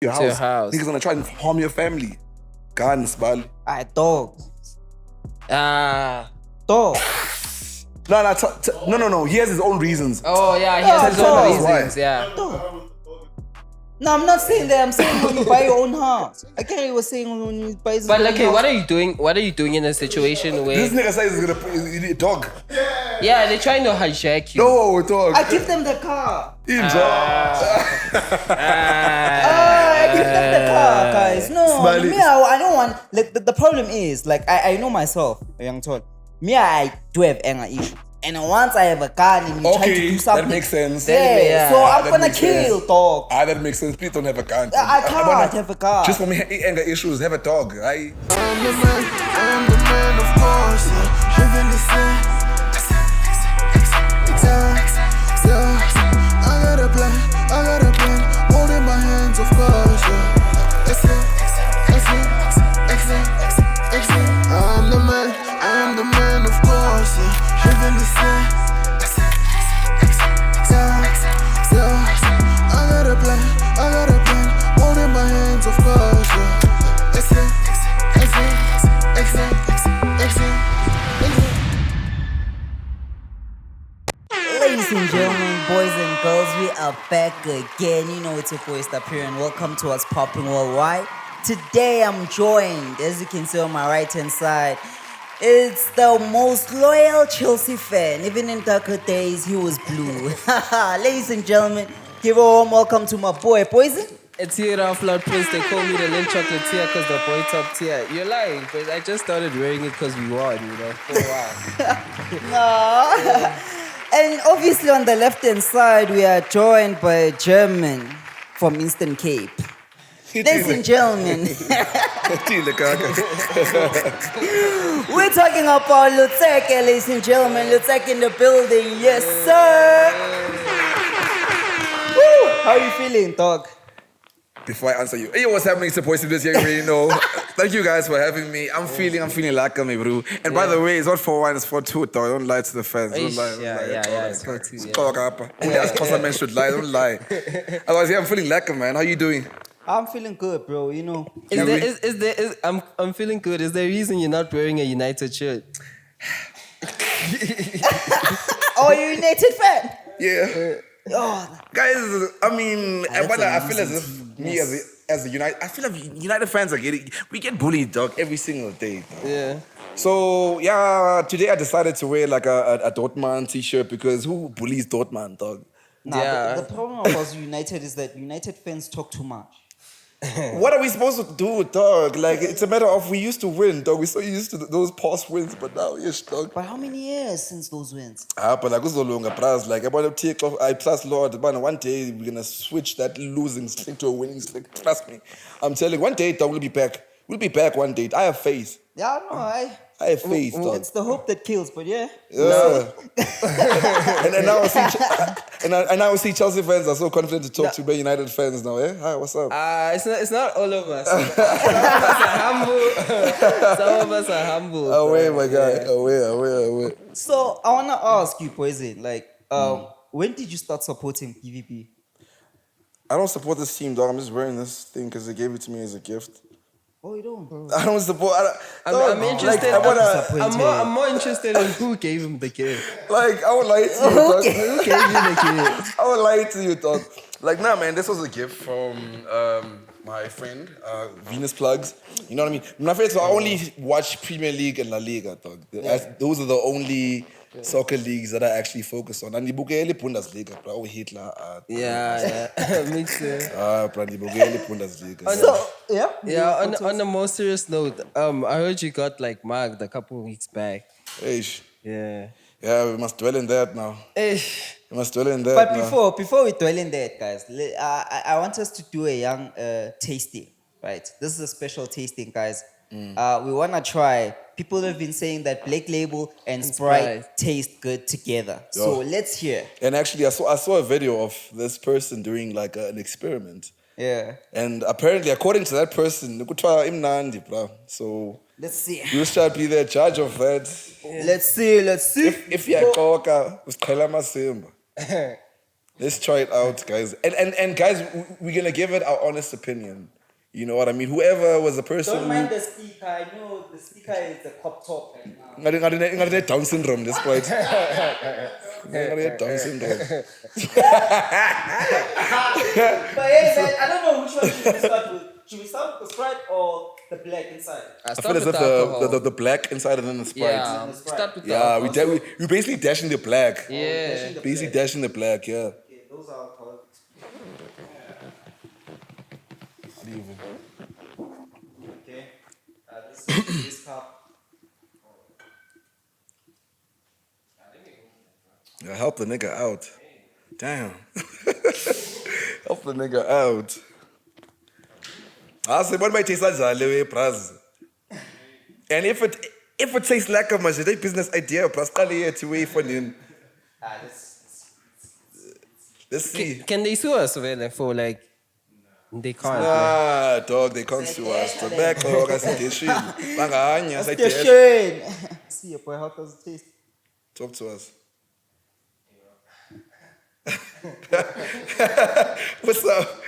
your house. Niggas gonna try and harm your family. Guns, bal. Dog. Dog. No. He has his own reasons. Oh yeah, he has his own reasons. Why? Yeah. Dog. No, I'm not saying that. I'm saying when you buy your own house. I can't even say when you buy your But own okay, house. what are you doing? What are you doing in a situation where? This nigga says he's gonna need a dog. Yeah, they're trying to hijack you. No, dog. I give them the car. I I give them the car, guys. No, Smiley. me, I don't want. Like the problem is, like I know myself, young tall. Me, I do have anger issues, and once I have a gun and you try to do something, that makes sense. Yeah, so I'm that gonna makes kill sense. dog. That makes sense. Please don't have a gun. I can't have a car. Just for me, anger issues, have a dog, right? I'm the man, of course. Living the same. I got a plan. Holding my hands, of course. I'm the man, of course. Living the same. I got a plan. Holding my hands, of course. Ladies and gentlemen, boys and girls, we are back again. You know it's your boy Phiri and welcome to Whatspoppin worldwide. Today I'm joined, as you can see on my right hand side, it's the most loyal Chelsea fan. Even in darker days, he was blue. Ladies and gentlemen, give a warm welcome to my boy Poison. It's here off Lord Prince. They call me the Lint Chocolatier because the boy top tier. You're lying, but I just started wearing it because we won, for a while. No. And obviously on the left hand side, we are joined by a German from Eastern Cape. Ladies and gentlemen, we're talking about Luteke, ladies and gentlemen. Luteke in the building, yes sir. Woo! How are you feeling, dog? Before I answer you, hey, what's happening? Supposed to this young really know. Thank you guys for having me. I'm feeling like me, bro. And by the way, it's not for one, it's for two, dog. Don't lie to the fans. Don't lie. Yeah, it's for two. Talk up. Only as cause a man should lie. Don't lie. Otherwise, yeah, I'm feeling like a man. How you doing? I'm feeling good, bro. You know. I'm feeling good. Is there a reason you're not wearing a United shirt? Oh, you're a United fan? Yeah. Oh, Guys, I mean, That's but a I feel as reason if me as a United, I feel like United fans we get bullied, dog, every single day. Dog. Yeah. So yeah, today I decided to wear like a Dortmund t-shirt because who bullies Dortmund, dog? nah, Yeah. the problem about United is that United fans talk too much. What are we supposed to do, dog? Like it's a matter of we used to win, dog. We're so used to those past wins, but now yes, dog. But how many years since those wins? But like it's no longer prize. Like about to take off. I plus Lord, but one day we're gonna switch that losing streak to a winning streak. Trust me, I'm telling you, one day, dog, we'll be back. We'll be back one day. I have faith. Yeah, no, I have faith, dog. it's the hope that kills, but yeah. Yeah. and now I see Chelsea fans are so confident to talk to Man United fans now. Eh? Hi, what's up? It's not all of us. Some of us are humble. Away, my guy. Away. So I wanna ask you, Poison, like, when did you start supporting PvP? I don't support this team, dog. I'm just wearing this thing because they gave it to me as a gift. Oh, you don't? I don't support. I'm interested. Like, I'm more interested in who gave him the gift. Like, I would lie to you, dog. Who gave you the gift? I would lie to you, dog. Like, nah, man, this was a gift from my friend, Venus Plugs. You know what I mean? My friends, so I only watch Premier League and La Liga, dog. Those are the only soccer leagues that I actually focus on. And Bundesliga, bro. Oh, Hitler. Yeah. Me too. Bundesliga. So, yeah? Yeah, on a more serious note, I heard you got like mugged a couple of weeks back. Eish. Yeah. Yeah, we must dwell in that now. Eish. We must dwell in that But now. before we dwell in that, guys, I want us to do a young tasting, right? This is a special tasting, guys. We want to try. People have been saying that Black Label and Sprite taste good together. So let's hear. And actually, I saw a video of this person doing like an experiment. Yeah. And apparently, according to that person, imnandi, bro. So Let's see. you shall be the judge of that. Let's see. If you are koka, usiqhela amasimba. Let's try it out, guys. And guys, we're gonna give it our honest opinion. You know what I mean? Whoever was the person Don't mind the speaker. I know the speaker is the cop top right now. who Down syndrome, this point. Down syndrome. But hey, man, I don't know which one should we start with. Should we start with the Sprite or the black inside? I feel as if the black inside and then the Sprite. Yeah, start with the Yeah, alcohol. we basically dashing the black. Yeah. Basically dashing the black, yeah. Okay, those are alcohol. Okay. This cup. Yeah, help the nigga out. Damn. Help the nigga out. I said, what might taste like Zalewe, Praz? And if it tastes like a much, it's business idea, Praz, to wait for him. Let's see. Can they sue us for like? They can't. Nah, dog, they can't sue us. Tobacco, I said, this shit. Banganya, I said, That's yes. shame. See, boy, how does it taste? Talk to us. What's up?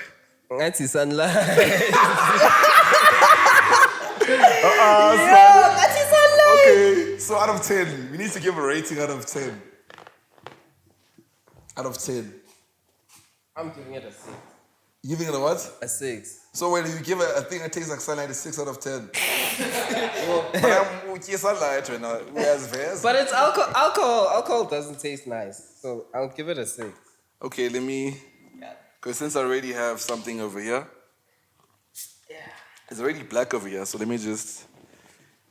That's sunlight. That's his sunlight. Okay, so out of 10, we need to give a rating out of 10. Out of 10. I'm giving it a 6. You giving it a what? A 6. So when you give a thing that tastes like sunlight, it's 6 out of 10. But I'm with your sunlight right now. Whereas Vez. But it's alcohol. Alcohol doesn't taste nice, so I'll give it a 6. Okay, let me. Because since I already have something over here. Yeah. It's already black over here, so let me just.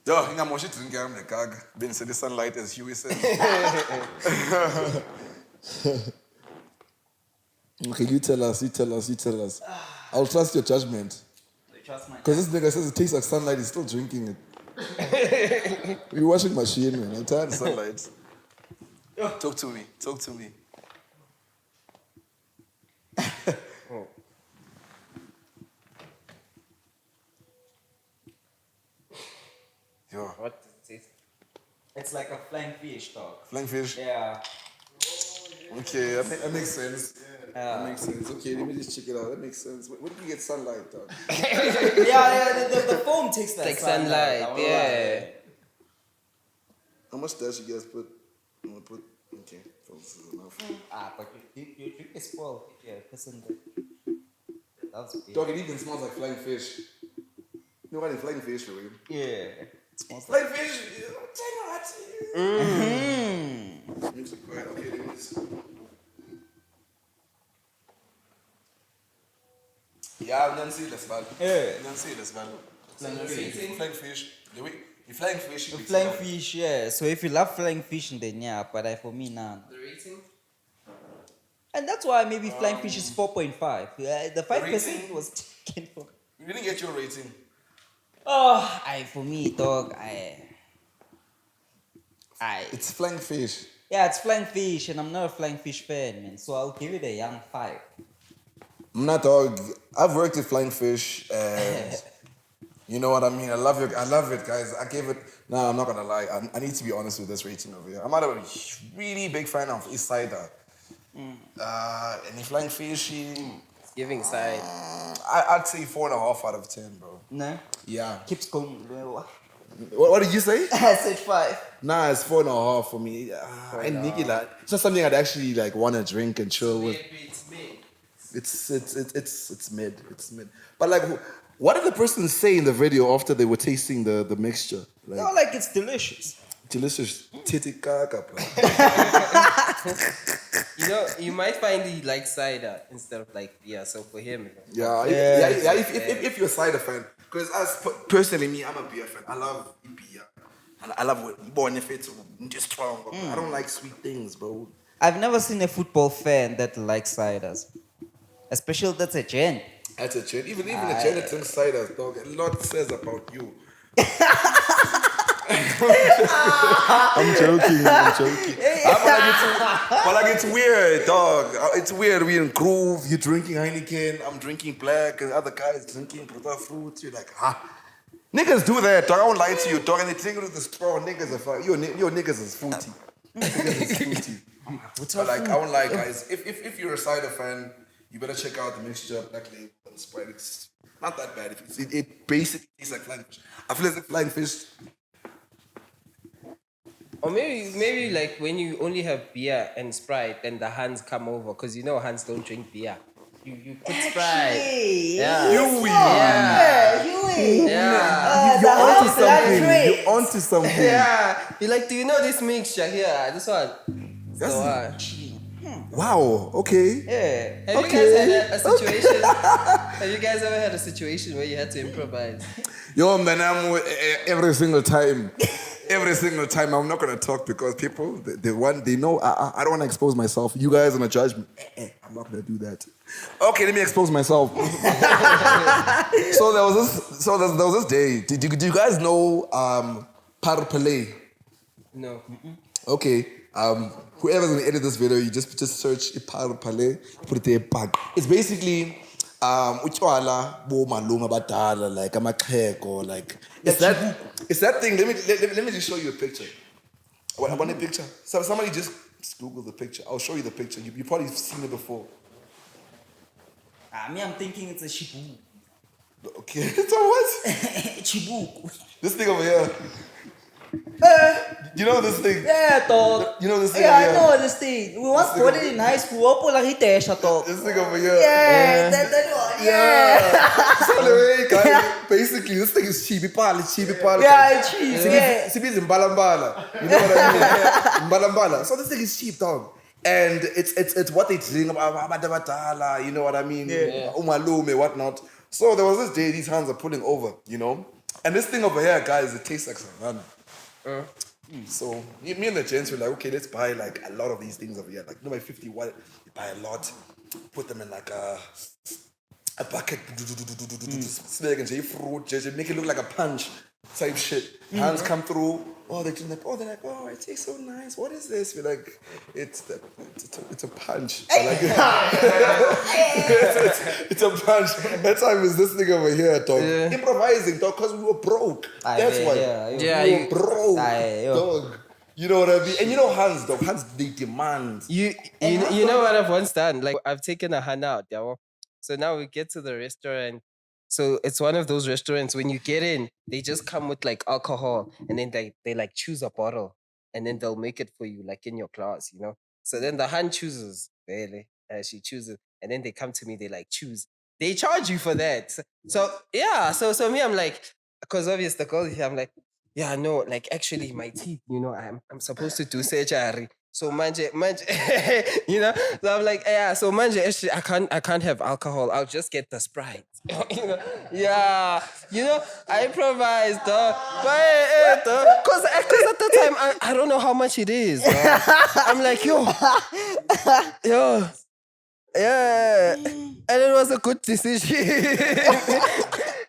Yo, I'm going to drink the kag. Then say the sunlight, as Huey said. Okay, you tell us. I'll trust your judgment. Trust my. Because this nigga says it tastes like sunlight, he's still drinking it. We're washing machine, man. I'm tired of sunlight. Talk to me. Yo, What does it taste? It's like a flying fish, dog. flying fish. Yeah. Okay, that makes sense. That makes sense. Okay, let me just check it out. That makes sense. Where do you get sunlight, dog? Yeah, the foam takes like sunlight, I won't yeah. lie. How much does you guys put? I'm gonna put. Okay, so this is enough. But you drink is spoiled. Yeah, person that loves beer. Dog, it even smells like flying fish. You know what is flying fish for real? Yeah. It smells Flying fish. Music, right? Okay, let me just. Yeah, I'm not seeing this, man. Yeah. I'm not seeing this, man. Flying fish. Flying fish. The flying fish. The flying fish, yeah. So if you love flying fish, then yeah, but for me, nah. The rating? And that's why maybe flying fish is 4.5. The 5% rating? was taken from. You didn't get your rating. Oh, for me, dog, It's flying fish. yeah, it's flying fish, and I'm not a flying fish fan, man. So I'll give it a young 5. I'm not dog. I've worked with flying fish, and you know what I mean. I love it, guys. I gave it. Nah, I'm not gonna lie. I need to be honest with this rating over here. I'm not a really big fan of East Cider. And the flying fish, Giving side. I'd say 4.5 out of 10, bro. No? Yeah. Keeps going. What did you say? I said 5. Nah, it's 4.5 for me. I need it. It's not something I'd actually like want to drink and chill with. It's mid. It's mid. It's mid. But like, what did the person say in the video after they were tasting the mixture? Like, No, like it's delicious. delicious titty kaka, bro. You know, you might find he likes cider instead of like beer. So for him, Yeah. If you're a cider fan, because personally, me, I'm a beer fan. I love beer. And I love born if it's just strong. I don't like sweet things, bro. I've never seen a football fan that likes ciders. Especially that's a gen. That's a chain. Even a chain that drinks cider, dog. A lot says about you. I'm joking. But like it's weird, dog. It's weird. We're in Groove. You're drinking Heineken. I'm drinking black, and other guys drinking Prota fruit. You're like, niggas do that, dog. I won't lie to you, dog. And they drink it with the straw. Niggas are fuck. Your niggas is fruity. Niggas is fruity. But like, I won't lie, guys. If you're a cider fan, you better check out the mixture Black Label and Sprite. It's not that bad. It basically tastes like flying fish. I feel like flying fish. Or maybe like when you only have beer and Sprite, then the Hans come over because you know Hans don't drink beer. You put Sprite. Yeah. Huey. Yeah, Huey. Yeah. The house You're onto something. Yeah. You're like, do you know this mixture here? This one. That's So, wow. Okay. Yeah. have you guys had a situation? Have you guys ever had a situation where you had to improvise? Yo, man, every single time. Every single time. I'm not gonna talk because people they know I don't want to expose myself. You guys are gonna judge me. I'm not gonna do that. Okay, let me expose myself. So there was this day. Did you guys know Parpale? No. Okay. Whoever's gonna edit this video, you just search Parpale, put it there, bang. It's basically utywala bo malunga badala, like amaxhego, like it's that thing. Let me just show you a picture. I want a picture. So somebody just Google the picture. I'll show you the picture. You probably seen it before. Me, I'm thinking it's a chibu. Okay, so what? Chibu. This thing over here. You know this thing? Yeah, dog. You know this thing Yeah, over I here? know this thing. We once bought it in high school. Opo la hitesha, dog. This thing over here. Yeah, that one. Yeah. So anyway, guys, basically this thing is chibi pala. Yeah, it's cheese. Yeah. Sibizi mbalambala. You know what I mean? Mbalambala. So this thing is cheap, dog. And it's what they drink about badala, you know what I mean? Yeah. Umalume, whatnot. So there was this day these hands are pulling over, you know? And this thing over here, guys, it tastes like savannah. So me and the gents were like, okay, let's buy like a lot of these things over here. Like, you know, by 50 watt, you buy a lot, put them in like a bucket, snake and fruit, just make it look like a punch type shit. Hands come through, they're like, oh, it tastes so nice. What is this? We're like, it's a punch. Like, it's a punch. That time is this thing over here, dog. Yeah. Improvising, dog, because we were broke. That's why. Yeah, We were broke, Aye, yo. dog. You know what I mean? And you know Hans, dog. Hans, they demand. You know what I've once done? Like I've taken a hand out, yeah. So now we get to the restaurant. So it's one of those restaurants when you get in, they just come with like alcohol and then they like choose a bottle and then they'll make it for you like in your class, you know. So then the hand chooses, really, she chooses, and then they come to me, they like choose. They charge you for that. So yeah, so me, I'm like, because obviously the girl here, I'm like, yeah, no, like actually my teeth, you know, I'm supposed to do surgery. So manje, you know. So I'm like, yeah. So manje, actually, I can't have alcohol. I'll just get the Sprite. You know, yeah. You know, I improvise, dog. But cause at the time I don't know how much it is. Dog. I'm like, yo, yeah, and it was a good decision.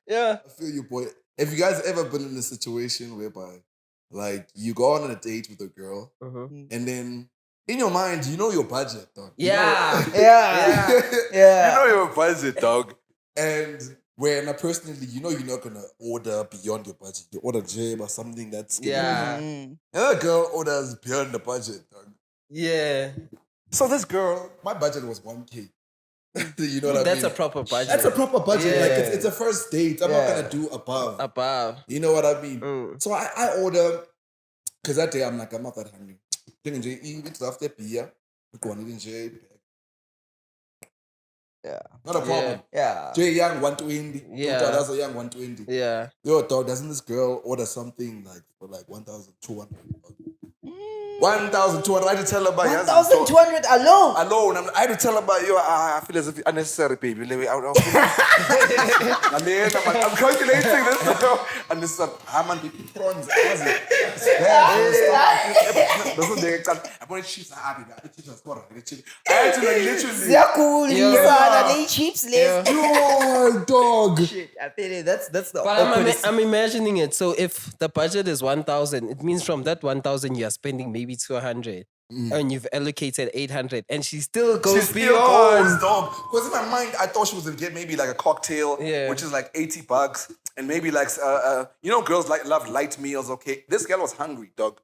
Yeah. I feel you, boy. Have you guys ever been in a situation whereby, like, you go on a date with a girl, and then in your mind, you know your budget, dog. Yeah. Yeah. You know your budget, dog. And when personally, you know you're not gonna order beyond your budget. You order jam or something that's Yeah. Another girl orders beyond the budget, dog. Yeah. So this girl, my budget was 1K. You know what I mean? That's a proper budget. That's a proper budget. Yeah. Like it's a first date. I'm not gonna do above. You know what I mean? So I order, because that day I'm like, I'm not that hungry. It's after beer. Yeah. Not a problem. Yeah. Jay Young 120. Yeah. That's a Young 120. Yeah. Yo, dog, doesn't this girl order something like for like 1,200? 1,200. I had to tell her about 1,200 alone. I had to tell her about yo. I feel as if it's unnecessary, baby. I'm calculating this. And this is I'm on the prawns. I'm going to cheese. I had to like literally. They chips left. Yo, dog. Shit, I feel it. That's the But awkwardest. I'm imagining it. So if the budget is 1,000, it means from that 1,000 you are spending maybe 200, and you've allocated 800, and she still goes beyond. Dog. Because in my mind, I thought she was gonna get maybe like a cocktail, Yeah. which is like $80, and maybe like you know, girls love light meals. Okay, this girl was hungry, dog.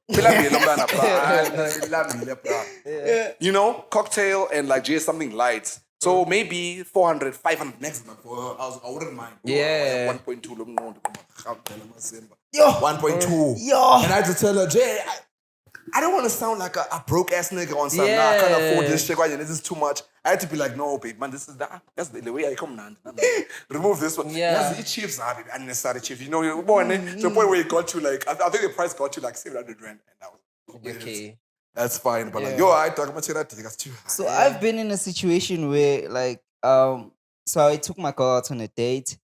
You know, cocktail and like just something light. So maybe 400, 500 next month for her. I wouldn't mind. Yeah. 1.2. Yo. 1.2. Yo. And I had to tell her, Jay, I don't want to sound like a broke ass nigga on something. Nah, I can't afford this shit. This is too much. I had to be like, no, babe, man, that's the way I come now. Remove this one. Yeah. It's chips, baby. Unnecessary chips. You know, you're born to the point where it got you like, I think the price got you like 700 rand. And that was Okay. That's fine. But like, yo, I talk about that's too high. So I've been in a situation where like so I took my girl out on a date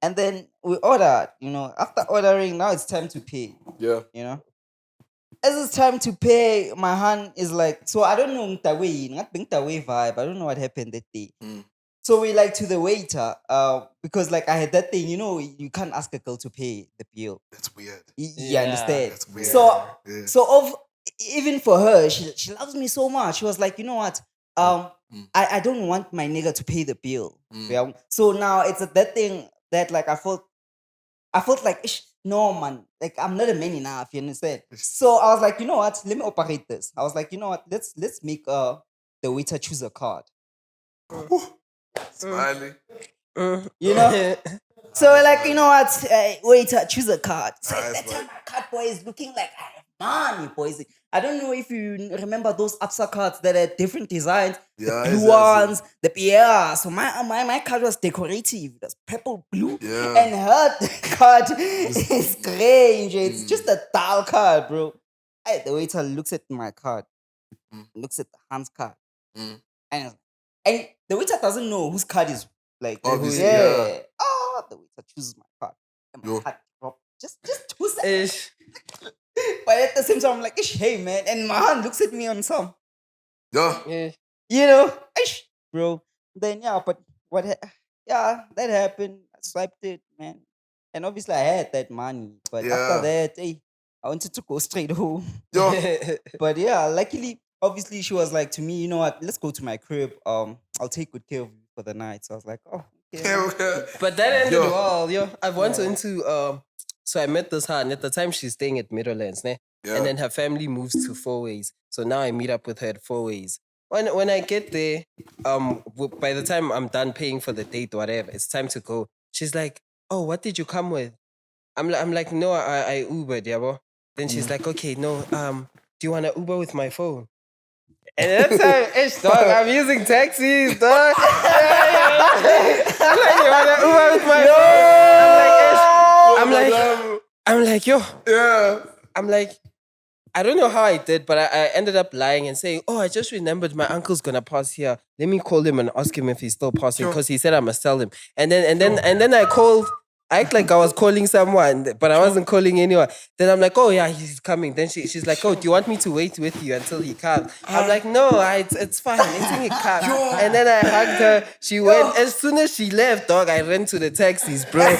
and then we ordered, you know, after ordering, now it's time to pay. Yeah. You know? As it's time to pay, my hand is like, so I don't know not being vibe. I don't know what happened that day. So we like to the waiter, because like I had that thing, you know, you can't ask a girl to pay the bill. That's weird. You understand? That's weird. So even for her, she loves me so much. She was like, you know what? I don't want my nigga to pay the bill. Yeah. So now it's that thing that like I felt like no man, like I'm not a man enough, you understand? So I was like, you know what? Let me operate this. I was like, you know what? Let's make the waiter choose a card. Smiley. You know? So like, you know what? Waiter, choose a card. So Nice, that time man. my card boy is looking like I have money, boys. I don't know if you remember those APSA cards that are different designs. Yeah, The blue ones, so my card was decorative. It was purple blue. Yeah. And her card is strange. It's just a dull card, bro. The waiter looks at my card, looks at the Hans card. And the waiter doesn't know whose card is like Obviously, yeah. Oh, the waiter chooses my card. And my Yo. card dropped. Just 2 seconds. Ish. But at the same time, I'm like, hey man. And my hand looks at me on some. Yeah. Yeah. You know, bro. Then but that happened. I swiped it, man. And obviously I had that money. But after that, I wanted to go straight home. Yo. But yeah, luckily, obviously she was like to me, you know what, let's go to my crib. I'll take good care of you for the night. So I was like, oh, okay. Okay. But that ended well, yo. I've went into so I met this hand. At the time she's staying at Middlelands, ne? Yeah. And then her family moves to Four Ways. So now I meet up with her at Four Ways. When I get there, by the time I'm done paying for the date, whatever, it's time to go. She's like, oh, what did you come with? I'm like, no, I Ubered, yeah, bro. Then she's like, okay, no, do you want to Uber with my phone? And that's how, dog, I'm using taxis, dog. I'm like, you want to Uber with my phone? I'm like, yo. Yeah. I'm like, I don't know how I did, but I ended up lying and saying, oh, I just remembered my uncle's gonna pass here. Let me call him and ask him if he's still passing because he said I must tell him. And then I called. I act like I was calling someone, but I wasn't calling anyone. Then I'm like, oh yeah, he's coming. Then she's like, oh, do you want me to wait with you until he comes? I'm like, no, it's fine. Until he comes. And then I hugged her. She went. As soon as she left, dog, I ran to the taxis, bro.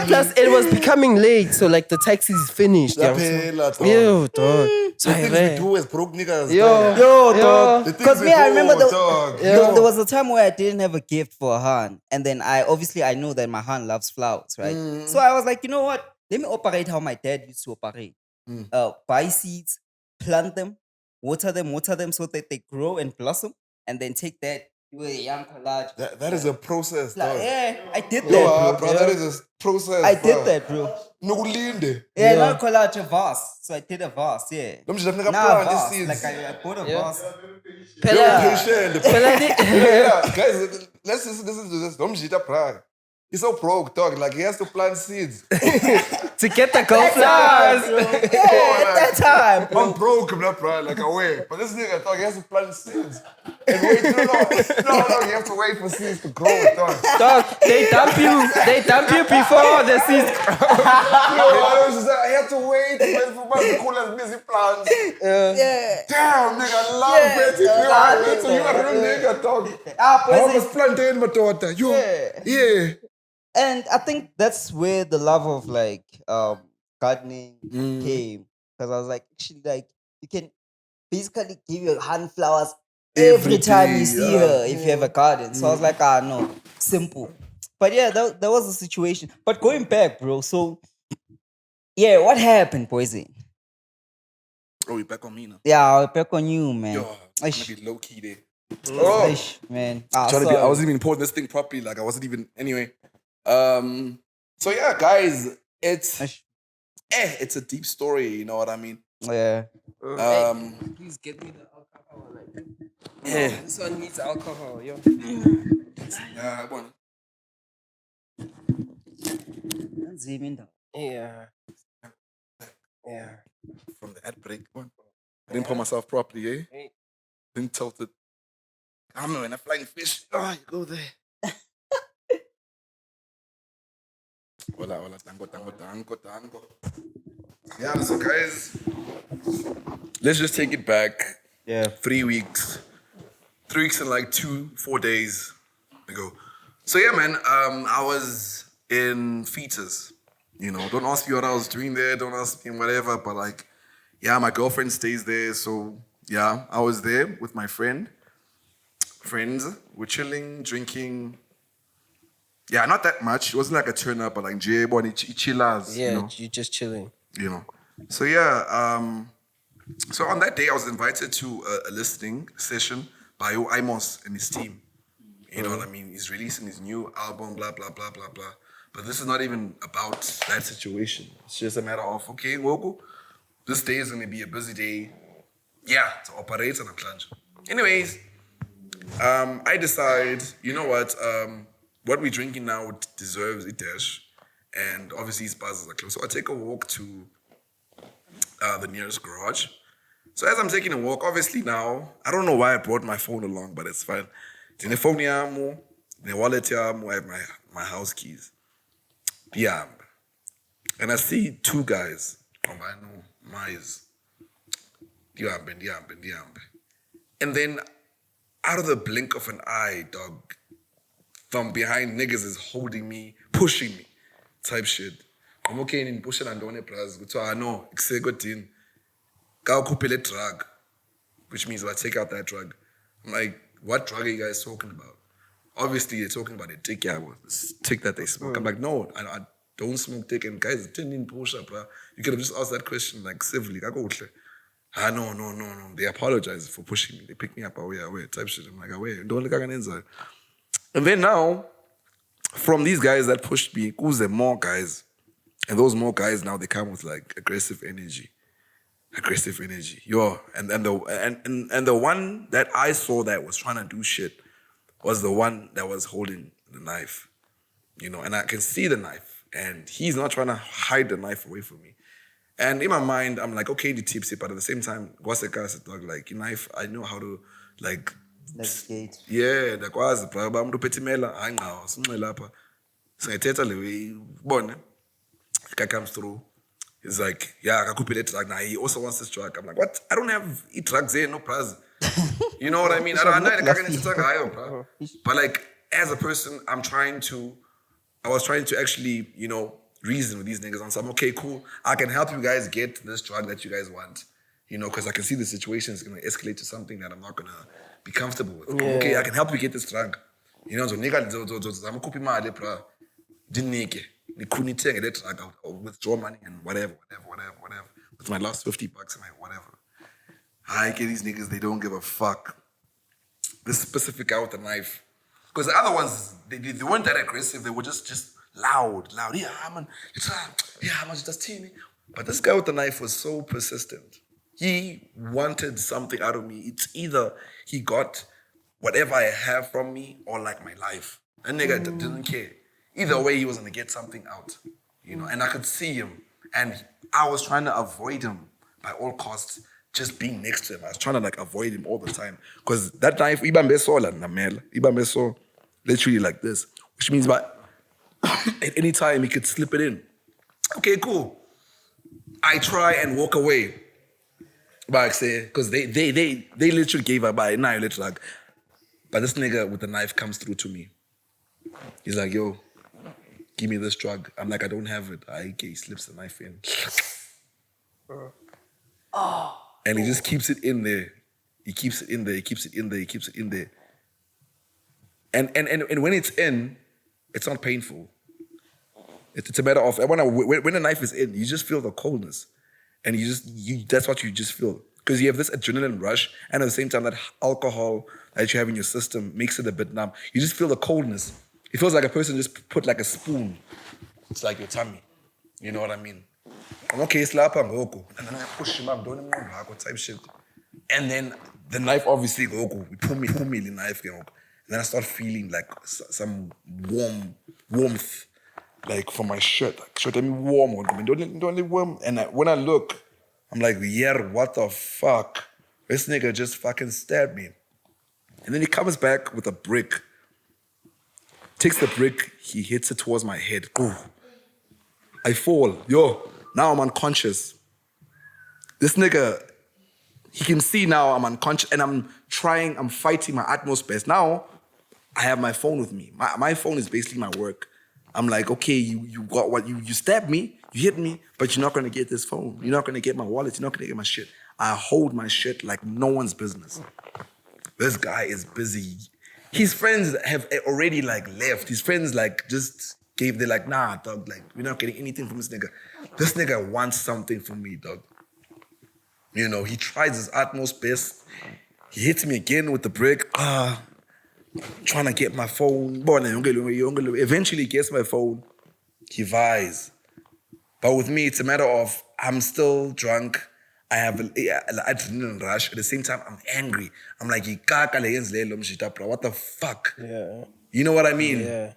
Plus, it was becoming late, so like the taxis finished. Yo, dog. So I things ran. we do as broke niggas. Yo, dog. The things Because we me, I do, remember dog. there was a time where I didn't have a gift for Han. And then I know that my Han loves flowers, right? So I was like, you know what? Let me operate how my dad used to operate. Buy seeds, plant them, water them so that they grow and blossom. And then take that to a young collage. That is a process, dog. Yeah, I did that, Yo, bro. that is a process. I did that, bro. Nokulinde. Yeah, not collage, a vase. So I did a vase, yeah. Let me just make a Nah, plant vase. these seeds. Like I bought a vase. Guys, let's listen to this. Don't shit up, Prague. He's so broke, dog. Like he has to plant seeds. To get the gold flowers. Yeah, at that time, bro. I'm broke, I'm not proud, like away. But this nigga, dog, he has to plant seeds. And wait, no, you have to wait for seeds to grow, dog. Dog, they dump you before the seeds grow. I have to wait for my cool as busy plants. Yeah. Damn, nigga, I love it. So you are a real nigga, dog. I was planting my daughter. Yeah. And I think that's where the love of like gardening came. Because I was like, actually, like you can basically give your hand flowers every time you see her if you have a garden. So I was like, no, simple. But yeah, that was the situation. But going back, bro. So yeah, what happened, Poison? Oh, you back on me now. Yeah, I'll back on you, man. Yo, I'm gonna be low key there. Man. Ah, Trying to be. I sorry. wasn't even importing this thing properly. Like I wasn't even. Anyway. So yeah, guys, it's a deep story. You know what I mean? Yeah. Please get me the alcohol. Like, Yeah. this one needs alcohol, yo. Yeah. One. Yeah. Yeah. From the ad break one. I didn't put myself properly, eh? Hey. Didn't tilt it. I'm in a flying fish. Oh, you go there. Hola, tango. Yeah, so guys, let's just take it back. Yeah. 3 weeks. 3 weeks and like 4 days ago. So yeah, man, I was in Fetus. You know, don't ask me what I was doing there, don't ask me whatever, but like, yeah, my girlfriend stays there, so yeah, I was there with my friends. We're chilling, drinking. Yeah, not that much. It wasn't like a turn up, but like J-Bon, chillers. Yeah, You know? you just chilling. You know. So yeah, so on that day I was invited to a listening session by Imos and his team. You know what I mean? He's releasing his new album, blah, blah, blah, blah, blah. But this is not even about that situation. It's just a matter of, okay, Wogo, this day is gonna be a busy day. Yeah, to operate on a plunge. Anyways, I decide, you know what we're drinking now deserves a dash. And obviously his bars are close. So I take a walk to the nearest garage. So as I'm taking a walk, obviously now, I don't know why I brought my phone along, but it's fine. In the phone, in the wallet, I have my house keys. Yeah. And I see two guys. Oh, I know, mais. Diambe. And then out of the blink of an eye, dog, from behind niggas is holding me, pushing me, type shit. I'm okay in pushing and doing a prize. So I know, executing, go kupele drug, which means I take out that drug. I'm like, what drug are you guys talking about? Obviously, they're talking about a dick, yeah, this tick that they smoke. I'm like, no, I don't smoke dick. And guys, it didn't even push up, bro. You could have just asked that question like civilly. No. They apologize for pushing me. They pick me up away, type shit. I'm like, away, don't look at inside. And then now, from these guys that pushed me, who's the more guys? And those more guys now, they come with like aggressive energy. Yo, and the one that I saw that was trying to do shit was the one that was holding the knife. You know, and I can see the knife. And he's not trying to hide the knife away from me. And in my mind, I'm like, okay, the tipsy, but at the same time, dog, like, knife, I know how to, like, Navigate. yeah, ndakwazi bra uba umuntu uphethe hayi nqawa sinxe lapha singayithetha le way ubone guy comes through. He's like, yeah, akakhuphe le drug. Now he also wants this drug. I'm like, what? I don't have drugs here, no bras. You know what I mean? I know, bro. But like, as a person, I was trying to actually, you know, reason with these niggas on some, okay, cool. I can help you guys get this drug that you guys want. You know, because I can see the situation is going to escalate to something that I'm not going to be comfortable with. Yeah. Okay, I can help you get this drug. You know, so nigga, I'm copy my bro. Didn't nigga. Ni take that drug out or withdraw money and whatever. With my last $50 and my whatever. I get these niggas, they don't give a fuck. This specific guy with the knife. Because the other ones, they weren't that aggressive. They were just loud. Yeah, man, just teeny. But this guy with the knife was so persistent. He wanted something out of me. It's either he got whatever I have from me or like my life. That nigga didn't care. Either way, he was gonna get something out, you know. And I could see him, and I was trying to avoid him by all costs. Just being next to him, I was trying to like avoid him all the time because that knife, ibambe so literally like this, which means at any time he could slip it in. Okay, cool. I try and walk away. But I say, because they literally gave up by now literally like, but this nigga with the knife comes through to me. He's like, yo, give me this drug. I'm like, I don't have it. He slips the knife in. And he just keeps it in there. He keeps it in there. And when it's in, It's not painful. It's a matter of when the knife is in, you just feel the coldness, and that's what you just feel because you have this adrenaline rush, and at the same time that alcohol that you have in your system makes it a bit numb. You just feel the coldness. It feels like a person just put like a spoon. It's like your tummy. You know what I mean? I'm okay, it's lapha ngoku. And then I push him up, don't even type shit. And then the knife obviously goku. We pull me the knife, and then I start feeling like some warmth, like from my shirt. Like shirt, I mean warm. Don't warm. And when I look, I'm like, yeah, what the fuck? This nigga just fucking stabbed me. And then he comes back with a brick. Takes the brick, he hits it towards my head. Ooh. I fall. Yo, now I'm unconscious. This nigga, he can see now I'm unconscious and I'm fighting my utmost best. Now, I have my phone with me. My phone is basically my work. I'm like, okay, you got what, you stabbed me, you hit me, but you're not gonna get this phone. You're not gonna get my wallet, you're not gonna get my shit. I hold my shit like no one's business. This guy is busy. His friends have already like left. His friends like just they're like, nah, dog, like we're not getting anything from this nigga. This nigga wants something from me, dog. You know, he tries his utmost best. He hits me again with the brick. Trying to get my phone. Eventually gets my phone. He vies. But with me, it's a matter of I'm still drunk. I have an adrenaline rush. At the same time, I'm angry. I'm like, what the fuck? Yeah. You know what I mean? Yeah.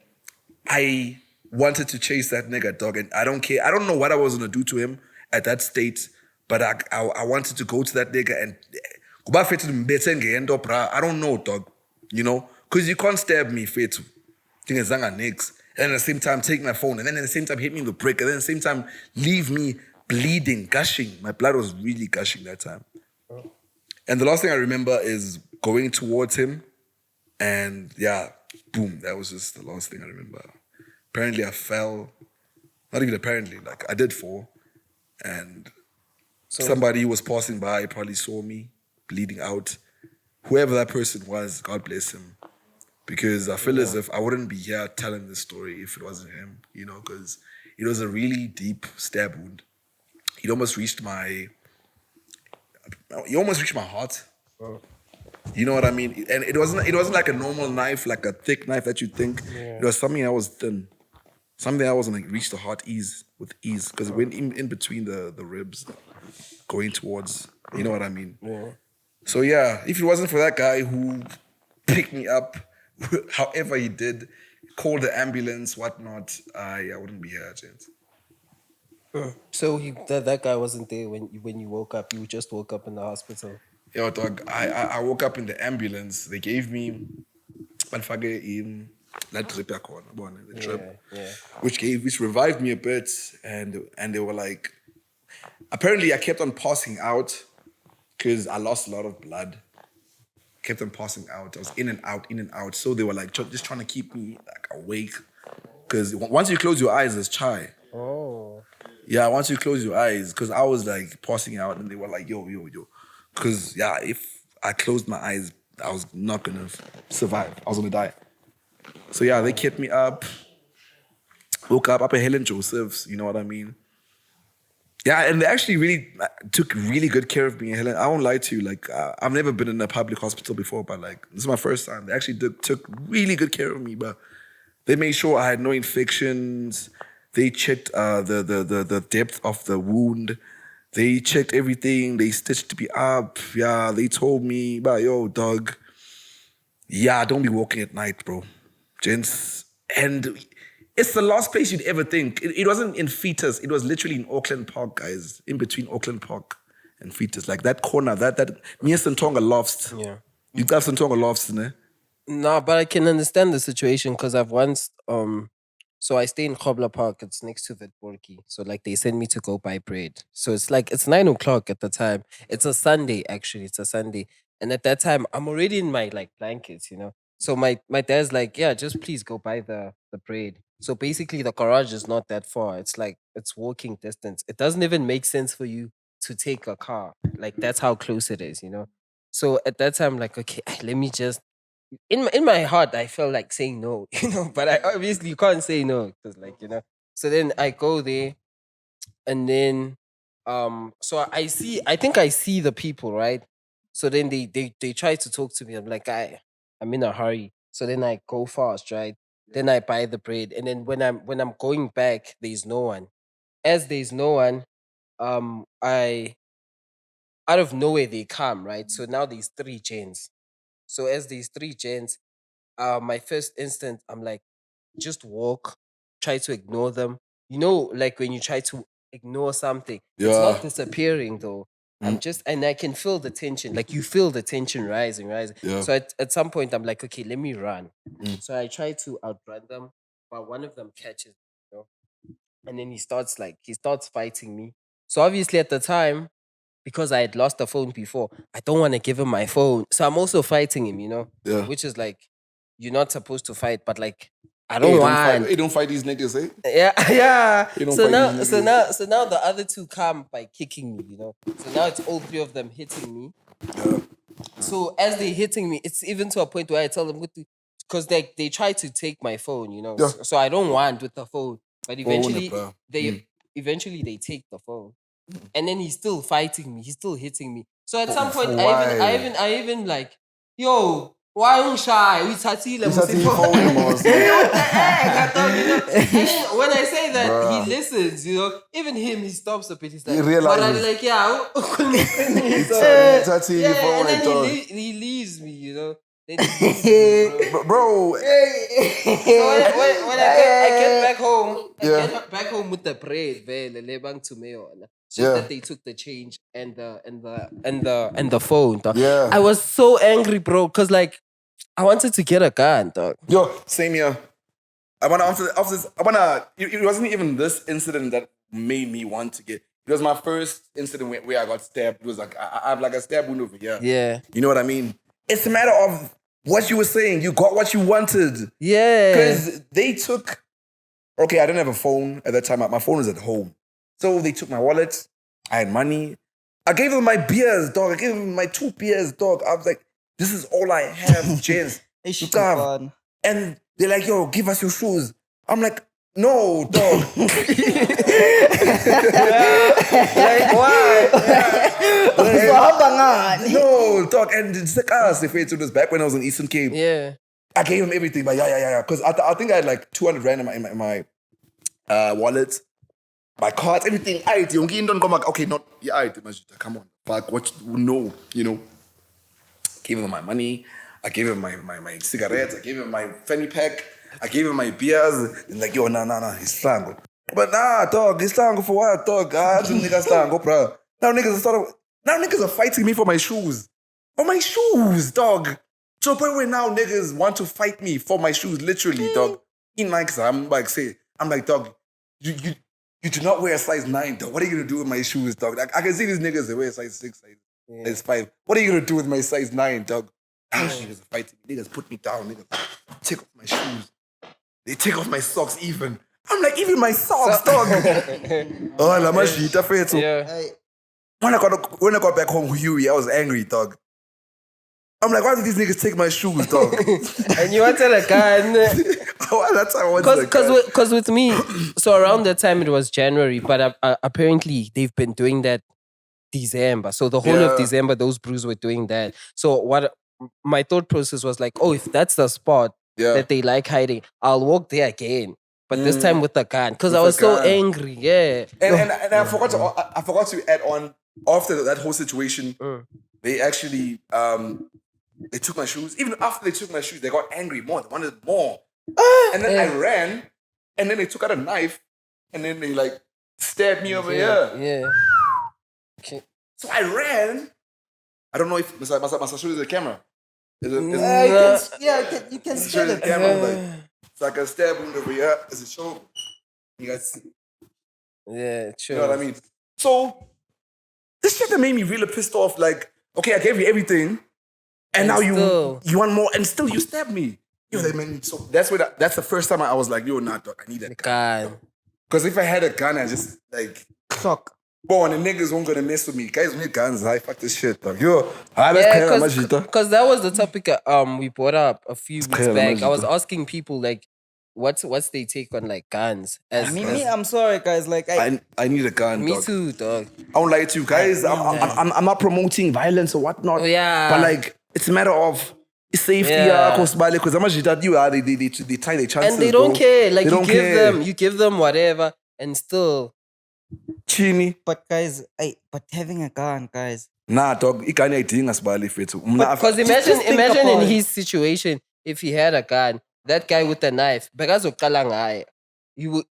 I wanted to chase that nigga, dog, and I don't care. I don't know what I was gonna do to him at that state, but I wanted to go to that nigga and I don't know, dog. You know? Because you can't stab me, Fetu. And at the same time, take my phone, and then at the same time, hit me with a brick, and then at the same time, leave me bleeding, gushing. My blood was really gushing that time. And the last thing I remember is going towards him, and yeah, boom, that was just the last thing I remember. Apparently, I fell. Not even apparently, like I did fall, and somebody who was passing by probably saw me bleeding out. Whoever that person was, God bless him. Because I feel as if I wouldn't be here telling this story if it wasn't him, you know, because it was a really deep stab wound. It almost reached my heart. Oh. You know what I mean? And it wasn't like a normal knife, like a thick knife that you think. Yeah. It was something that was thin. Something that wasn't like reach the heart with ease. Because it went in between the ribs, going towards, you know what I mean? Yeah. So yeah, if it wasn't for that guy who picked me up, however he did, called the ambulance, whatnot, I wouldn't be here, gents. So that guy wasn't there when you woke up. You just woke up in the hospital. Yo, dog, I woke up in the ambulance. They gave me the drip, which revived me a bit, and they were like, apparently I kept on passing out because I lost a lot of blood. Kept on passing out. I was in and out. So they were like just trying to keep me like awake. Because once you close your eyes, it's chai. Oh. Yeah, once you close your eyes, because I was like passing out and they were like, yo. Because yeah, if I closed my eyes, I was not gonna survive. I was gonna die. So yeah, they kept me up. Woke up at Helen Joseph's, you know what I mean? Yeah, and they actually really took really good care of me, Helen. I won't lie to you. Like, I've never been in a public hospital before, but like, this is my first time. They actually took really good care of me, but they made sure I had no infections. They checked the depth of the wound. They checked everything. They stitched me up. Yeah, they told me, but yo, dog, yeah, don't be walking at night, bro. Gents. And it's the last place you'd ever think. It wasn't in Fetus. It was literally in Auckland Park, guys. In between Auckland Park and Fetus. Like that corner, that near Santonga Lofts. Yeah. You got Santonga Lofts, ne? No, but I can understand the situation because I've once so I stay in Kobla Park. It's next to Witborki. So like they send me to go buy bread. So it's 9:00 at the time. It's a Sunday actually. It's a Sunday, and at that time I'm already in my like blankets, you know. So my dad's like, yeah, just please go buy the bread. So basically the garage is not that far. It's walking distance. It doesn't even make sense for you to take a car. Like that's how close it is, you know. So at that time, like, okay, let me just in my heart, I felt like saying no, but I obviously can't say no because, So then I go there, and then, so I think I see the people, right? So then they try to talk to me. I'm like, I'm in a hurry. So then I go fast, right? Then I buy the bread, and then when I'm going back, there's no one. As there's no one, I out of nowhere they come, right? So now there's three gens. So as these three gens, my first instant, I'm like, just walk, try to ignore them. Like when you try to ignore something, it's Yeah. not disappearing though. And I can feel the tension. Like you feel the tension rising, rising. Yeah. So at some point, I'm like, okay, let me run. So I try to outrun them, but one of them catches, and then he starts fighting me. So obviously at the time, because I had lost the phone before, I don't want to give him my phone. So I'm also fighting him, Yeah. which is like, you're not supposed to fight, but like, I Hey, don't don't fight. want. Hey, don't fight these niggas, eh? Yeah, yeah. You don't So fight now, these so niggas. now, so now the other two come by kicking me, So now it's all three of them hitting me. Yeah. So as they're hitting me, it's even to a point where I tell them, because they try to take my phone, Yeah. So I don't want with the phone, but eventually bro. they take the phone, and then he's still fighting me. He's still hitting me. So at some point, why? I even like, yo, why you shy? We tatile Uthathe ifowuni, mos. What the heck? I thought, And then when I say that, Bruh. he listens. Even him, he stops a bit. He's like, He realizes. but I'm like, yeah. Uthathe Yeah, and ifowuni, then dog. he leaves me, Then he leaves me, bro. Bro, So when I get back home, I Yeah. get back home with the bread, vele, lebang to me. It's just Yeah. that they took the change and the phone, dog. Yeah. I was so angry, bro, because like I wanted to get a gun, dog. Yo, same here. After this, it wasn't even this incident that made me want to get. It was my first incident where I got stabbed. It was like, I have like a stab wound over here. Yeah. You know what I mean? It's a matter of what you were saying. You got what you wanted. Yeah. Because they took, okay, I didn't have a phone at that time. My phone was at home. So they took my wallet. I had money. I gave them my beers, dog. I gave them my 2 beers, dog. I was like, this is all I have, gents. It's You too can't- fun. And they're like, yo, give us your shoes. I'm like, no, dog. Like why? No, dog. And it's like, if it was back when I was in Eastern Cape. Yeah. I gave him everything, but yeah. Because I think I had like 200 rand in my wallet, my cards, everything. Okay, not yeah. Come on, fuck. What? No, Gave him my money. I gave him my cigarettes. I gave him my fanny pack. I gave him my beers. And like, yo, nah, he's slango. But nah, dog, he's slango for what, dog? Niggas slango, bro. Now niggas are fighting me for my shoes. For my shoes, dog. To the point where now niggas want to fight me for my shoes, literally, dog. In like, I'm like, dog, you do not wear a size 9, dog. What are you gonna do with my shoes, dog? Like, I can see these niggas, they wear size 6, size 5. What are you gonna do with my size 9, dog? Niggas are fighting me. Niggas put me down. Niggas take off my shoes. They take off my socks even. I'm like, even my socks, dog. Oh, la mashita fetu. Yeah. When I got back home with Huey, I was angry, dog. I'm like, why did these niggas take my shoes, dog? And you wanted a gun. Oh, that's how I wanted a gun. Because with me, so around that time it was January, but apparently they've been doing that December. So the whole of Yeah. December, those brews were doing that. So what my thought process was like, oh, if that's the spot Yeah. that they like hiding, I'll walk there again. But this time with the gun, because I With was the so gun. angry. Yeah. And I forgot to add on, after that whole situation, they actually they took my shoes. Even after they took my shoes, they got angry more. They wanted more. And then I ran, and then they took out a knife, and then they like stabbed me over here. Yeah. Okay. So I ran. I don't know if must show you the camera. Is it, You can show still you the it. camera. Like, it's like a stab wound over here. Is it show? You guys see? Yeah, true. You know what I mean? So this shit that made me really pissed off. Like, okay, I gave you everything, and now still. you want more, and still you stab me. Yo, that man. So that's the first time I was like, yo, nah, dog, I need a gun. God. Because if I had a gun, I just like Clock. Born and niggas won't gonna mess with me. Guys with guns, I fuck this shit, dog. Yo, that's kind of majita. Because that was the topic we brought up a few weeks kinda back. I was magical. asking people like, what's their take on like guns? Me, I'm sorry, guys. Like, I need a gun, me dog. too, dog. I won't lie to you guys. I'm not promoting violence or whatnot. Oh, yeah. But like, it's a matter of safety. Yeah. Because I'm actually that they tie their chances. And they don't bro. care. Like They don't care. you give them whatever, and still. Chini. but guys, but having a gun, guys. Nah, dog. Ikani ayidinga sibali fethu. Because just imagine think about in it. his situation, if he had a gun, that guy with the knife, bekazoqala ngaye,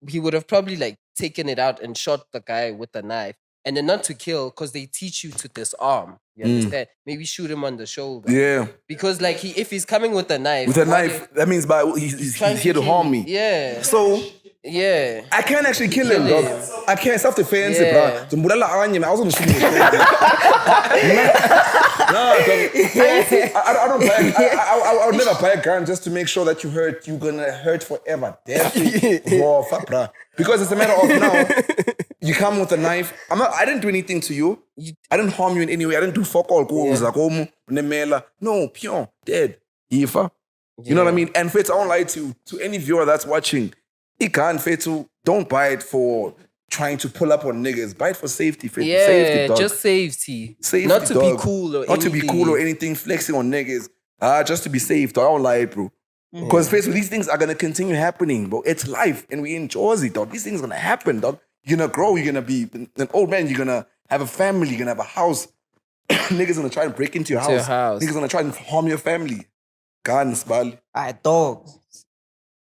he would have probably like taken it out and shot the guy with the knife. And then not to kill, because they teach you to disarm. You understand? Maybe shoot him on the shoulder. Yeah. Because like if he's coming with a knife. With a knife, that means he's trying here to kill harm you. me. Yeah. So Yeah. I can't actually kill him, Kill dog. him. I can't self-defense, Yeah. bro. Zumbulala anye, man. I was gonna shoot him. No, dog. I don't buy. I would never buy a gun just to make sure that you're gonna hurt forever. Definitely, bro, fuck, bro. Because it's a matter of now. You come with a knife. I didn't do anything to you. I didn't harm you in any way. I didn't do fuck all. No, pure, dead. Yifa. You know what I mean? And Fetu, I won't lie to any viewer that's watching. Ikan Fetu, don't buy it for trying to pull up on niggas. Buy it for safety, Fetu. Yeah, Safety, dog. just safety. Safety, Not to dog. be cool or Not to be cool or anything, flexing on niggas. Just to be safe, dog. I won't lie, bro. Because Fetu, these things are gonna continue happening, bro. It's life, and we in Jersey, dog. These things are gonna happen, dog. You're gonna grow, you're gonna be an old man, you're gonna have a family, you're gonna have a house. Niggas gonna try and break into your To your house. house. Niggas gonna try and harm your family. Guns, bali. Dog.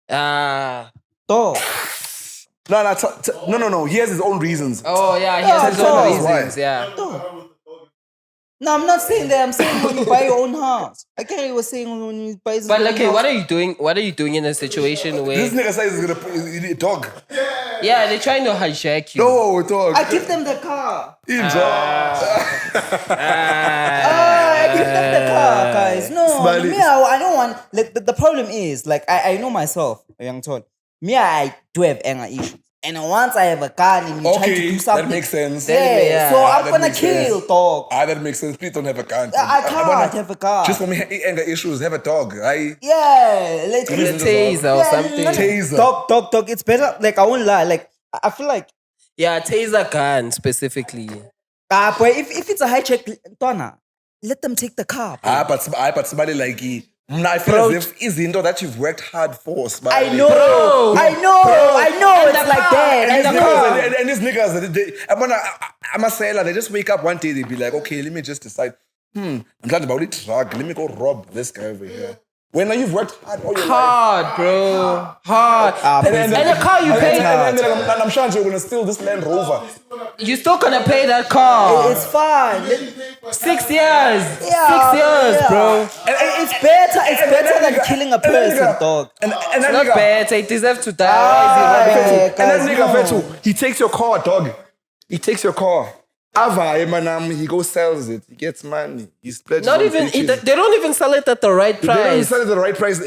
Dog. No. He has his own reasons. Oh yeah, he has his Oh, own why? reasons. Yeah. No, I'm not saying that. I'm saying when you buy your own house. I get what you were saying when you buy your But own like, okay, house. what are you doing? What are you doing in a situation This where? nigga says he's gonna dog. Yeah, they're trying to hijack you. No, dog. I give them the car. Enjoy. I give them the car, guys. No, Smiley. me, I don't want. Like, the problem is, like, I know myself, young tall. Me, I do have anger issues. And once I have a gun and you try to Okay, do something, that makes sense. Yeah, Yeah, so I'm that gonna makes kill, sense. dog. That makes sense. Please don't have a gun. I can't have a car. Just for me, anger issues, have a dog. Yeah, let's A Listen to taser or something. Taser. Dog. It's better. Like, I won't lie. Like, I feel like, Yeah, taser gun specifically. but if it's a hijack, Donna, let them take the car. Bro. But somebody like I feel Bro, as if isn't that you've worked hard for. I know, Bro. I know. It's like that. I know. And these niggas, I'm a sailor. They just wake up one day, they be like, okay, let me just decide. I'm glad about it. Truck. Let me go rob this guy over here. When you've worked hard all your life. Hard, bro. Hard. And the car you pay, And I'm sure you're gonna steal this Land Rover. you still gonna pay that car. It's fine. 6 years. Yeah, 6 years, yeah. bro. It's better. It's better than killing a person, dog. And It's that not nigga, bad. They deserve to die. Why is he robbing? Yeah, and that guys, nigga, no. Fetu, he takes your car, dog. He takes your car. Ava, manam, he goes sells it. He gets money. He splurges Not on even. bitches. They don't even sell it at the right They don't even price. sell it at the right price.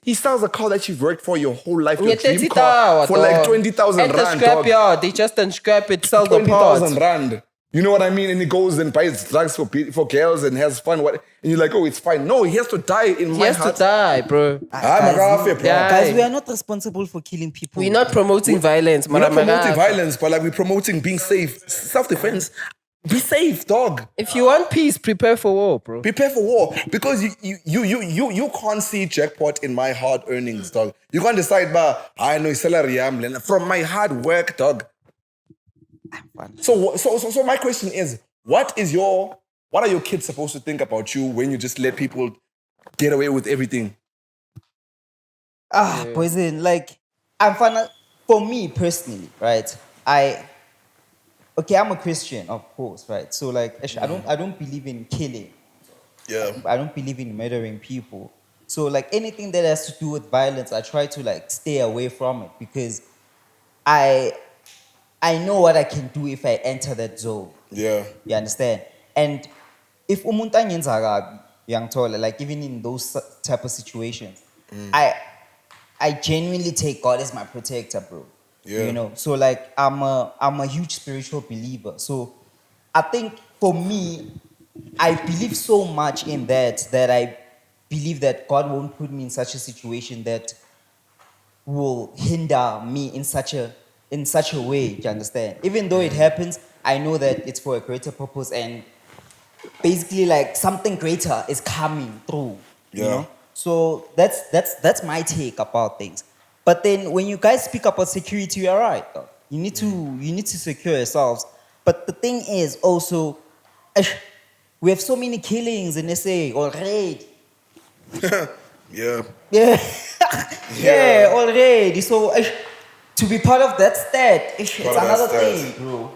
He sells a car that you've worked for your whole life, your Yeah, dream 30,000 car, for like dog. 20,000 At the rand, dog. scrapyard, they just unscrap it, sell the 20,000 parts. rand. You know what I mean? And he goes and buys drugs for girls and has fun. And you're like, oh, it's fine. No, he has to die in He my has to heart. die, bro. Bro. Yeah. Guys, we are not responsible for killing people. We're not promoting violence, We're not promoting Maramara. violence, but like we're promoting being safe. Self-defense. Be safe, dog. If you want peace, prepare for war, bro. Prepare for war. Because you can't see jackpot in my hard earnings, dog. You can't decide, I know salary from my hard work, dog. So my question is, what are your kids supposed to think about you when you just let people get away with everything? Poison. Like, for me personally, right? I'm a Christian, of course, right? So like, actually, I don't believe in killing. Yeah. I don't believe in murdering people. So like anything that has to do with violence, I try to like stay away from it because I know what I can do if I enter that zone. Yeah. You understand? And if umuntu angenza kabi, uyangithola, like even in those type of situations, I genuinely take God as my protector, bro. Yeah. You know, so like I'm a huge spiritual believer. So I think for me, I believe so much in that I believe that God won't put me in such a situation that will hinder me in such a way. Do you understand? Even though it happens, I know that it's for a greater purpose, and basically like something greater is coming through. You Yeah. know. So that's my take about things. But then when you guys speak about security, you're right. Though. You need to secure yourselves. But the thing is also, we have so many killings in SA already. Yeah. Yeah. Yeah. Yeah, already. So to be part of that stat, it's Part of that another stat. thing, bro.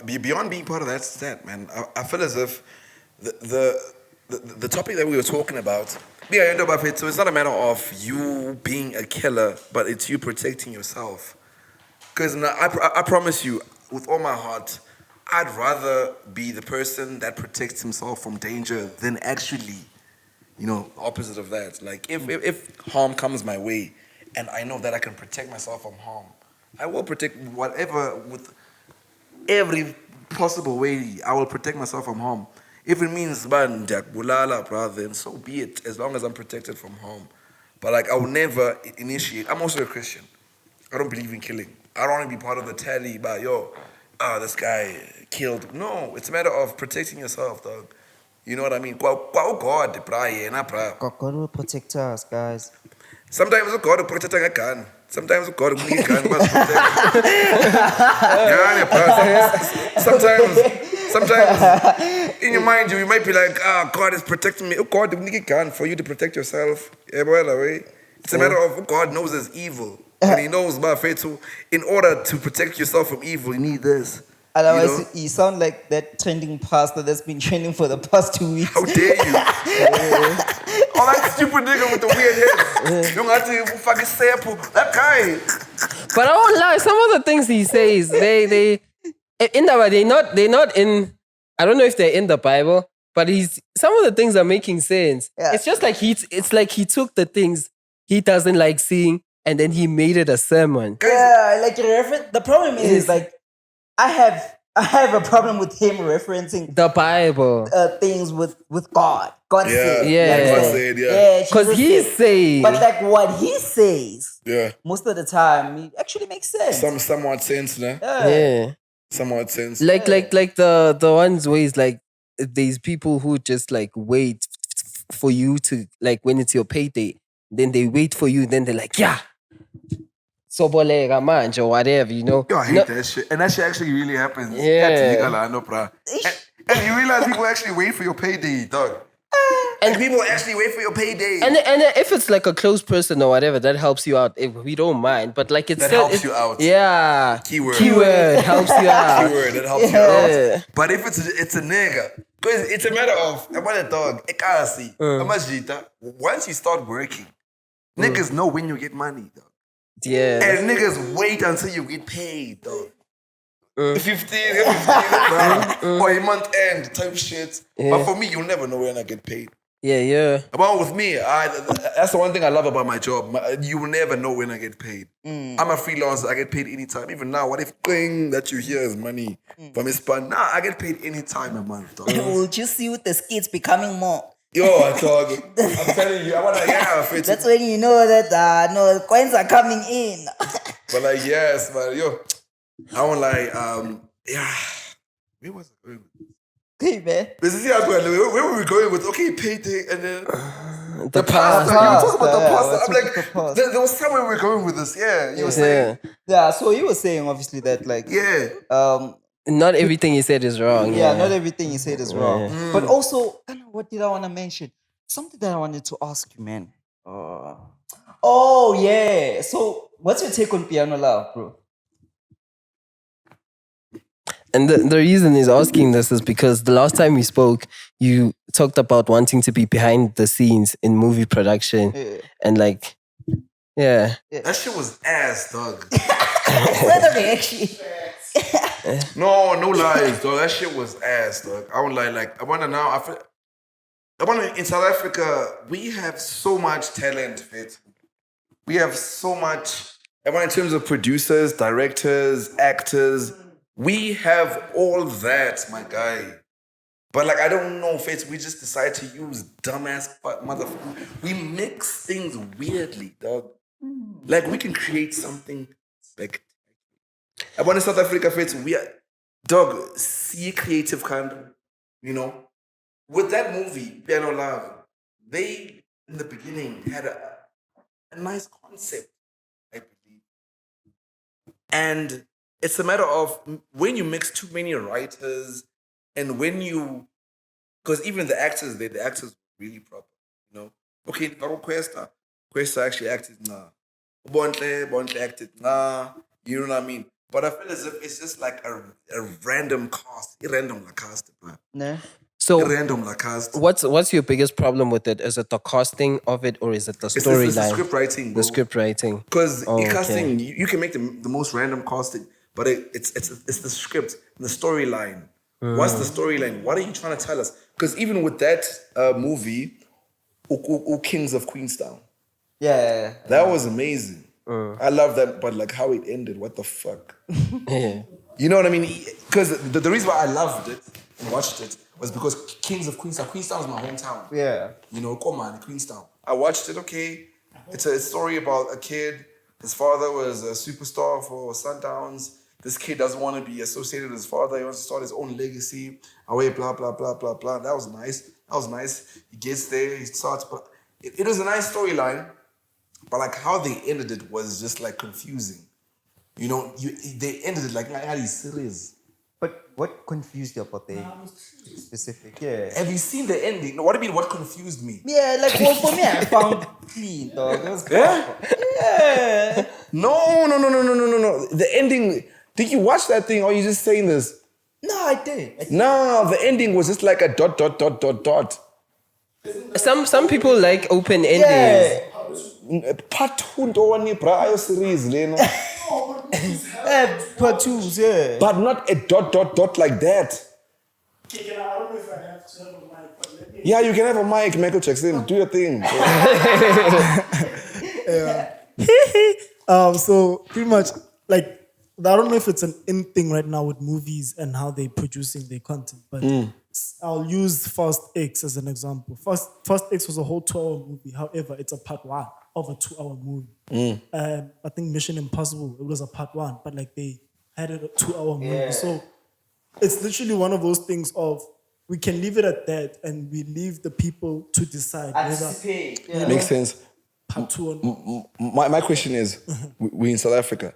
Beyond being part of that stat, man, I feel as if the topic that we were talking about, yeah, you know, about it, so it's not a matter of you being a killer, but it's you protecting yourself. Because I promise you, with all my heart, I'd rather be the person that protects himself from danger than actually, you know, opposite of that. Like if harm comes my way, and I know that I can protect myself from harm, I will protect whatever with every possible way. I will protect myself from harm. If it means man bulala, brother, then so be it. As long as I'm protected from harm. But like I will never initiate. I'm also a Christian. I don't believe in killing. I don't want to be part of the tally. But this guy killed. No, it's a matter of protecting yourself, dog. You know what I mean? God, bra. God will protect us, guys. Sometimes God will protect a gun. Sometimes God will give a gun, but protect. Yeah, bro. Sometimes in your mind you might be like, God is protecting me. Oh, God will give a gun for you to protect yourself. Yeah, by the way. It's a matter of God knows there's evil. And he knows about faith. So in order to protect yourself from evil, you need this. Otherwise, You know? you sound like that trending pastor that's been trending for the past 2 weeks. How dare you? Oh, that stupid nigga with the weird head. You got to fucking sample. That guy. But I won't lie, some of the things he says, they in the they're not in. I don't know if they're in the Bible, but some of the things are making sense. Yeah. It's just like it's like he took the things he doesn't like seeing and then he made it a sermon. Yeah, like the problem is Yes. like I have a problem with him referencing The Bible. things with God. God Yeah, said. yeah, like God that. said, yeah. Because Jesus he's said. saying, But like what he says, Yeah. most of the time, it actually makes sense. Somewhat sense, nah? yeah. Somewhat sense. Like the ones where it's like these people who just like wait for you to like when it's your payday, then they wait for you, then they're like, yeah. Sobolega manje or whatever, you know. Yo, I hate No- that shit. And that shit actually really happens. Yeah. No, bruh. And you realize people actually wait for your payday, dog. And people actually wait for your payday. And if it's like a close person or whatever, that helps you out. We don't mind, but like it's That still, helps you out. Yeah, Keyword. helps you out. Keyword, that helps you Yeah. out. But if it's a nigga, because it's a matter of, I want a dog, once you start working, niggas know when you get money, dog. Yeah, And niggas wait until you get paid, dog. 15, bro. Or a month end type shit. But for me, you'll never know when I get paid. yeah. But with me, that's the one thing I love about my job. You will never know when I get paid. I'm a freelancer. I get paid anytime. Even now, what if thing that you hear is money from his spot? Nah, I get paid anytime a month, dog. We'll just see with the skits becoming more. Yo, dog. I'm telling you, I want to, yeah. That's when you know that no coins are coming in. But like, yes, man, yo. I don't like, yeah. Where was I going with this? Hey, man. This is where were we going with? Okay, payday, and then The past. You were talking about the yeah, pasta. let's I'm look like, at the past. there was somewhere we were going with this. Yeah, you were saying, Yeah. Yeah, so you were saying obviously that like yeah. Not everything you said is wrong. yeah, Yeah, not everything you said is wrong. But also, what did I want to mention? Something that I wanted to ask you, man. Oh yeah. So what's your take on piano love, bro? And the reason he's asking this is because the last time we spoke, you talked about wanting to be behind the scenes in movie production. Yeah. And like, yeah. That shit was ass, dog. What a reaction. No lies, dog. That shit was ass, dog. I won't lie. Like, I wonder now. In South Africa, we have so much talent, Fit. We have so much Everyone, in terms of producers, directors, actors, we have all that, my guy. But like, I don't know if we just decide to use dumbass motherfucker. We mix things weirdly, dog. Like, we can create something spectacular. I want in South Africa, we are, dog, see creative kind, you know. With that movie, Piano Love, they, in the beginning, had a nice concept, I believe. And it's a matter of when you mix too many writers and when you, because even the actors were really proper, you know. Okay, Baro Questa actually acted, nah. Bontle acted, nah. You know what I mean? But I feel as if it's just like a random cast, random cast, man. No. So Random cast. what's your biggest problem with it? Is it the casting of it or is it the It's the storyline? script writing, bro. The script writing. Because Oh, casting, you can make the most random casting, but it's the script, the storyline. What's the storyline? What are you trying to tell us? Because even with that movie, Kings of Queenstown, Yeah. that was amazing. I love that, but like how it ended, what the fuck? Yeah. You know what I mean? Because the reason why I loved it and watched it was because Kings of Queenstown. Queenstown was my hometown. Yeah. You know, come on, Queenstown. I watched it, okay. It's a story about a kid. His father was a superstar for Sundowns. This kid doesn't want to be associated with his father. He wants to start his own legacy. Away, blah, blah, blah, blah, blah. That was nice. He gets there, he starts, but it was a nice storyline. But like how they ended it was just like confusing. You know, they ended it like serious. But what confused you about the specific? Yeah. Have you seen the ending? No, what do you mean? What confused me? Yeah, like well, for me, I found clean, dog. It was Yeah? yeah. No. The ending. Did you watch that thing or are you just saying this? No, I did. No, the ending was just like a dot. Some people like open endings. Yeah. Part 2 ntoni bra series leno. Part twos, yeah. But not a dot like that. Okay, I don't know if I have to have a mic, but let me. Yeah, you can have a mic, Michael Jackson. Do your thing. So pretty much like I don't know if it's an in thing right now with movies and how they're producing their content, but I'll use Fast X as an example. Fast X was a whole 2-hour movie. However, it's a part 1 of a 2-hour movie. I think Mission Impossible, it was a part 1, but like they had it a 2-hour movie. So it's literally one of those things of we can leave it at that and we leave the people to decide whether Makes sense. part 2 or My question is, we're in South Africa.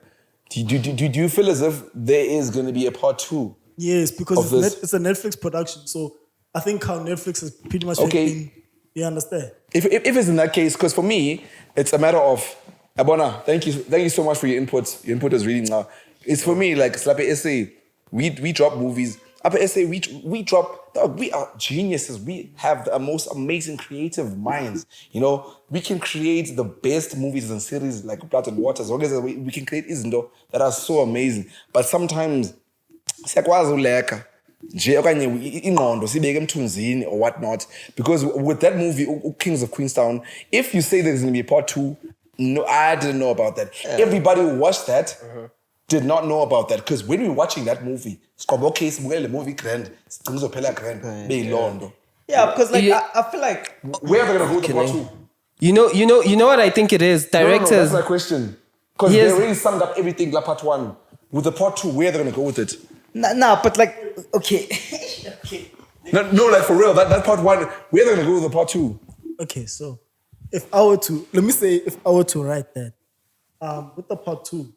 Do you feel as if there is going to be a part 2? Yes, because Of this. it's a Netflix production. So I think how Netflix is pretty much Okay. making, you understand? If it's in that case, because for me, it's a matter of, Abona, thank you so much for your input. Your input is really now. It's for me, like, Slape SA, we drop movies. Upper SA, we drop, dog, we are geniuses. We have the most amazing creative minds. You know, we can create the best movies and series like Blood and Water, as long as we can create izinto that are so amazing. But sometimes, siyakwazi uleka nje okanye ingqondo sibeke emthunzini or whatnot, because with that movie Kings of Queenstown, if you say there's going to be a part 2, no, I didn't know about that. Everybody who watched that did not know about that, because when we were watching that movie, okay, sibukele le movie grand, sizophela grand beyilondo. Yeah, because like Yeah. I feel like Where are they going to go with the part 2? You know what I think it is? No, Directors. that's my question. Because Yes. they already summed up everything like part 1. With the part 2, where are they going to go with it? nah, but like okay. Okay. No, like for real, that part 1, where are they going to go with the part 2? Okay, so if I were to write that, with the part 2,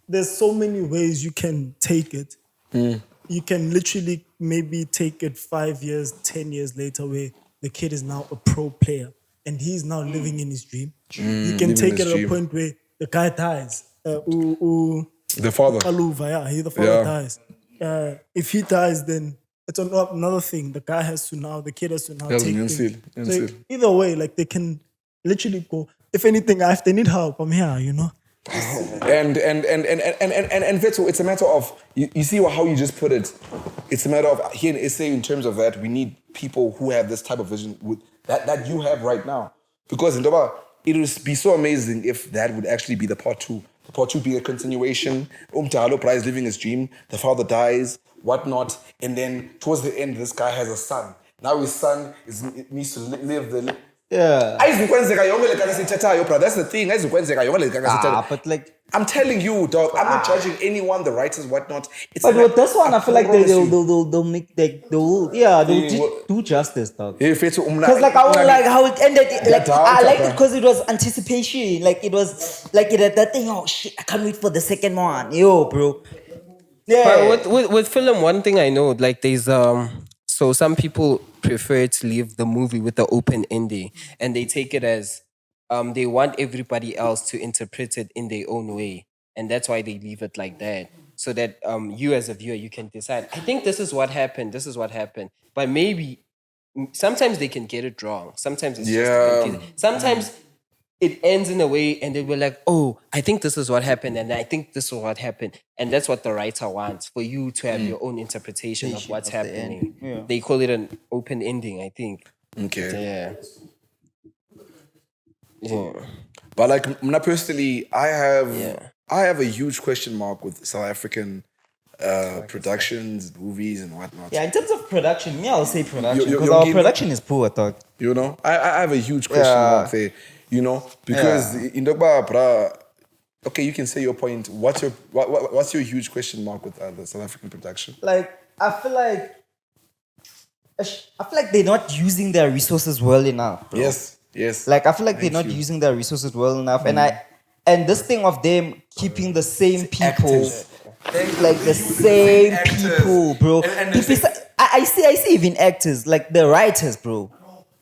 there's so many ways you can take it. You can literally maybe take it 5 years, 10 years later where the kid is now a pro player and he's now living in his dream. You can living take his it at dream. a point where the guy dies. The father. Aluva, yeah, the father Yeah. dies. If he dies, then it's another thing. The kid has to now take things. So either way, like they can literally go. If anything, if they need help, I'm here. You know. And Veto, it's a matter of you see how you just put it. It's a matter of here in SA in terms of that we need people who have this type of vision with that you have right now. Because in Doba, it would be so amazing if that would actually be the part 2. part 2 being a continuation. Umtalo Bra is living his dream. The father dies, whatnot. And then towards the end, this guy has a son. Now his son needs to live the... Yeah. That's the thing. But like... I'm telling you, dog. I'm not judging anyone, the writers, whatnot. It's But with this one, I feel like promise you. they'll make they'll do justice, dog. Because like I would like how it ended. Like I liked it because it was anticipation. Like it was like it had that thing. Oh shit! I can't wait for the second one. Yo, bro. Yeah. But with film, one thing I know, like there's so some people prefer to leave the movie with the open ending, and they take it as they want everybody else to interpret it in their own way, and that's why they leave it like that, so that you as a viewer you can decide. I think this is what happened. This is what happened, but maybe sometimes they can get it wrong. Sometimes it's just confusing. Sometimes it ends in a way and they were like, oh, I think this is what happened and I think this is what happened. And that's what the writer wants, for you to have your own interpretation of what's happening. Yeah. They call it an open ending, I think. Okay. Yeah. But like, personally, I have a huge question mark with South African productions, movies and whatnot. Yeah, in terms of production, I'll say production, because our production is poor, dog. You know, I have a huge question mark there. You know, because in Dogba, bra, okay, you can say your point. What's your huge question mark with the South African production? Like, I feel like they're not using their resources well enough, bro. Yes. Like, I feel like they're not using their resources well enough, and this thing of them keeping the same people, like the same people, bro. I see even actors, like the writers, bro.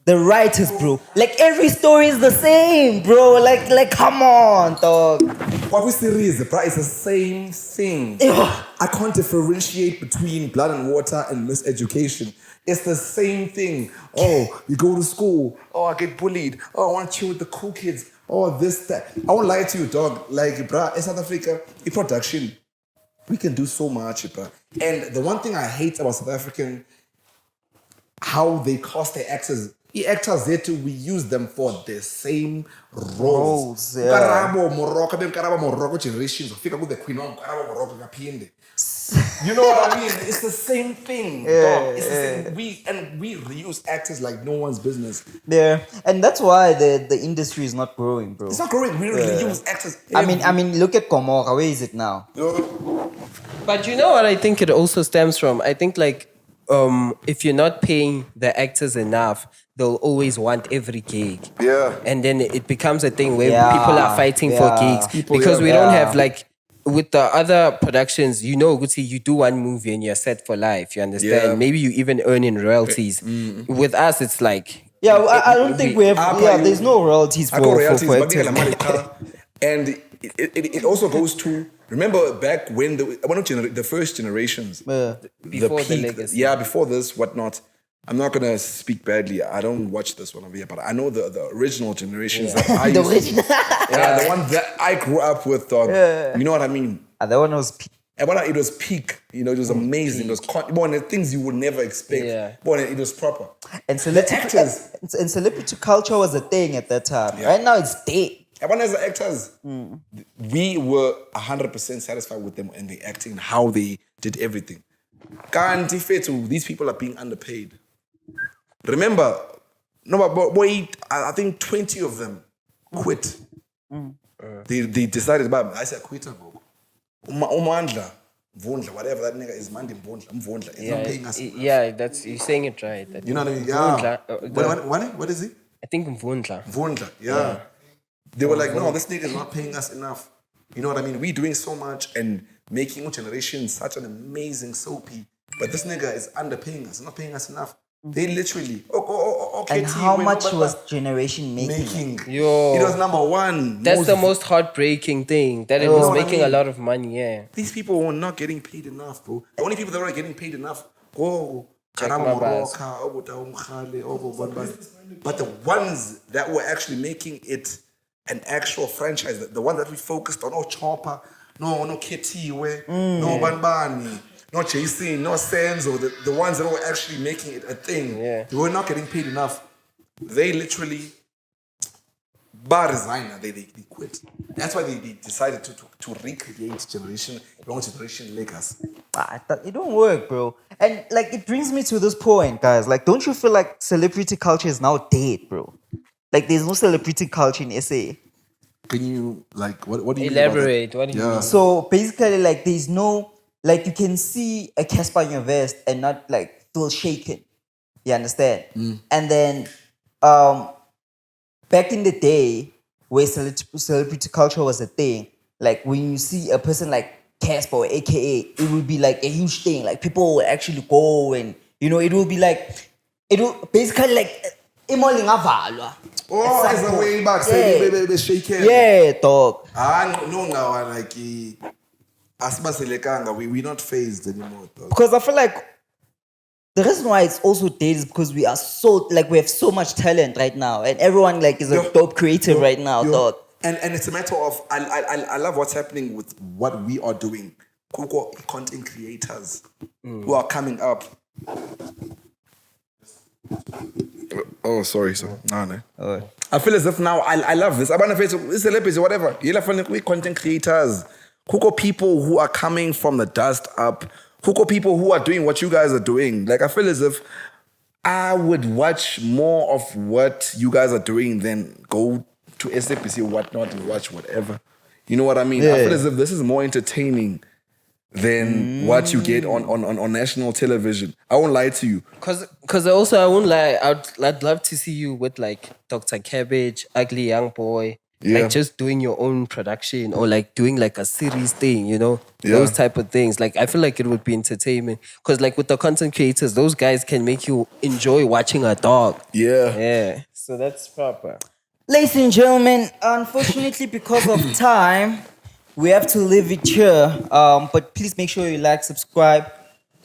The writers, bro. Like every story is the same, bro. Like come on, dog. What we series, bro, it's the same thing. I can't differentiate between Blood and Water and Miseducation. It's the same thing. Oh, you go to school. Oh, I get bullied. Oh, I want to chill with the cool kids. Oh, this, that. I won't lie to you, dog. Like, bro, in South Africa, in production, we can do so much, bro. And the one thing I hate about South African, how they cast their actors. The actors there too, we use them for the same roles. Morocco generations. With the Queen Morocco. You know what I mean? It's the same thing. Dog. It's the same. We reuse actors like no one's business. Yeah, and that's why the industry is not growing, bro. It's not growing. We reuse actors. I mean, look at Komora. Where is it now? But you know what I think it also stems from? I think like if you're not paying the actors enough, they'll always want every gig. Yeah. And then it becomes a thing where people are fighting for gigs. Because we don't have like, with the other productions, you know, you do one movie and you're set for life. You understand? Yeah. Maybe you even earn in royalties. With us, it's like... Yeah, I don't think we have... there's no royalties for actors. And it also goes to... Remember back when the first generations... Before the legacy. Yeah, before this, whatnot. I'm not going to speak badly. I don't watch this one over here, but I know the original generations that I used the one that I grew up with, dog. You know what I mean? That one was peak. And it was peak. You know, it was amazing. It was the things you would never expect. Yeah. But it was proper. And celebrity culture was a thing at that time. Yeah. Right now, it's dead. Everyone as actors, we were 100% satisfied with them and the acting, how they did everything. Kanti fetu, these people are being underpaid. Remember, I think 20 of them quit. They decided, I said, quit. Umandla, Vundla, whatever that nigga is, Mandi Vundla. It's not paying us. Yeah, you're saying it right. You know what I mean? Yeah. What is he? I think Vundla. Vundla, yeah. They were like, no, this nigga is not paying us enough. You know what I mean? We're doing so much and making New Generation such an amazing soapy. But this nigga is underpaying us, not paying us enough. They literally, okay. And how much was Generation making? Yo, it was number one. That's the most heartbreaking thing, that it was making a lot of money, yeah. These people were not getting paid enough, bro. The only people that were getting paid enough, but the ones that were actually making it an actual franchise, the one that we focused on, Chopper, no Ketiwe, no Banbani, no Jason, no Senzo, the ones that were actually making it a thing, they were not getting paid enough. They literally bar resigner, they quit. That's why they decided to recreate wrong generation Lakers. It don't work, bro. And like it brings me to this point, guys. Like, don't you feel like celebrity culture is now dead, bro? Like, there's no celebrity culture in SA. Can you what do you Elaborate. mean What do you mean? So basically, like, there's no, like, you can see a Casper in your vest and not like feel shaken. You understand? And then, back in the day, where celebrity culture was a thing, like when you see a person like Casper, aka, it would be like a huge thing. Like people would actually go and it will be like, it will basically like imoli ngavalwa. Oh, as a way back, say baby shaking. Yeah, dog. No, now like we're not phased anymore. Dog. Because I feel like the reason why it's also dead is because we have so much talent right now, and everyone like is a dope creative right now, dog. And it's a matter of I love what's happening with what we are doing. Content creators who are coming up. Oh, sorry. No. I feel as if now I love this. I'm on the face of celebrities or whatever. We content creators. Kuko people who are coming from the dust up. Kuko people who are doing what you guys are doing. Like I feel as if I would watch more of what you guys are doing than go to SAPC or whatnot and watch whatever. You know what I mean? Yeah. I feel as if this is more entertaining than what you get on national television. I won't lie to you. Cause also I won't lie, I'd love to see you with like Dr. Cabbage, Ugly Young Boy, like just doing your own production or like doing like a series thing, those type of things. Like I feel like it would be entertainment. Cause like with the content creators, those guys can make you enjoy watching a dog. Yeah. So that's proper. Ladies and gentlemen, unfortunately, because of time, we have to leave it here. But please make sure you like, subscribe,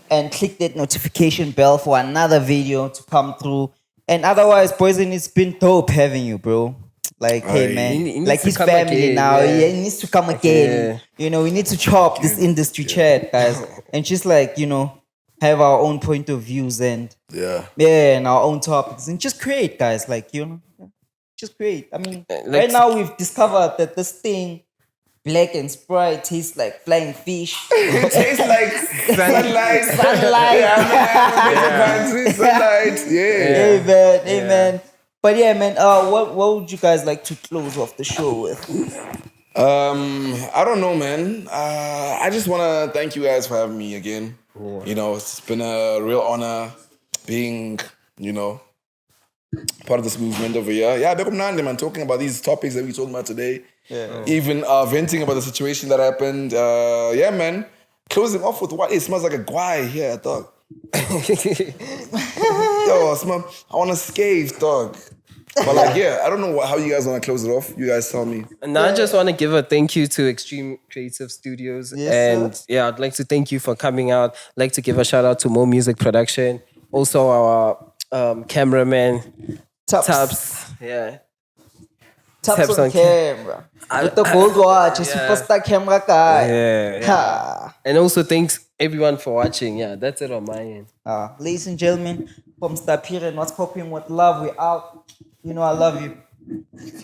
and click that notification bell for another video to come through. And otherwise, Poison, it's been dope having you, bro. Like, hey, man. He needs Like to his come family again, now. yeah. Yeah, he needs to come again. We need to chop this industry chat, guys. And just like, have our own point of views and and our own topics. And just create, guys. Like, just create. I mean, right now we've discovered that this thing, Black and Sprite, tastes like flying fish. It tastes like sunlight. Sunlight. Yeah. Amen. But yeah, man, what would you guys like to close off the show with? I don't know, man. I just want to thank you guys for having me again. It's been a real honor being, part of this movement over here. Yeah, man, talking about these topics that we're talking about today. Yeah. Even venting about the situation that happened. Yeah, man. Closing off with what? It smells like a guai here, dog. Yo, I want to scathe, dog. But like, I don't know how you guys want to close it off. You guys tell me. And I just want to give a thank you to Extreme Creative Studios. Yes, and I'd like to thank you for coming out. I'd like to give a shout out to Mo Music Production. Also our cameraman, Taps. Yeah. Taps on camera. With the gold watch, a superstar camera guy. Yeah. And also thanks everyone for watching. Yeah, that's it on my end. Ladies and gentlemen, from Phiri and Whatspoppin with love, we out. I love you.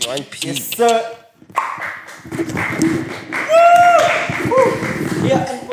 One piece. Yes, sir. Yeah.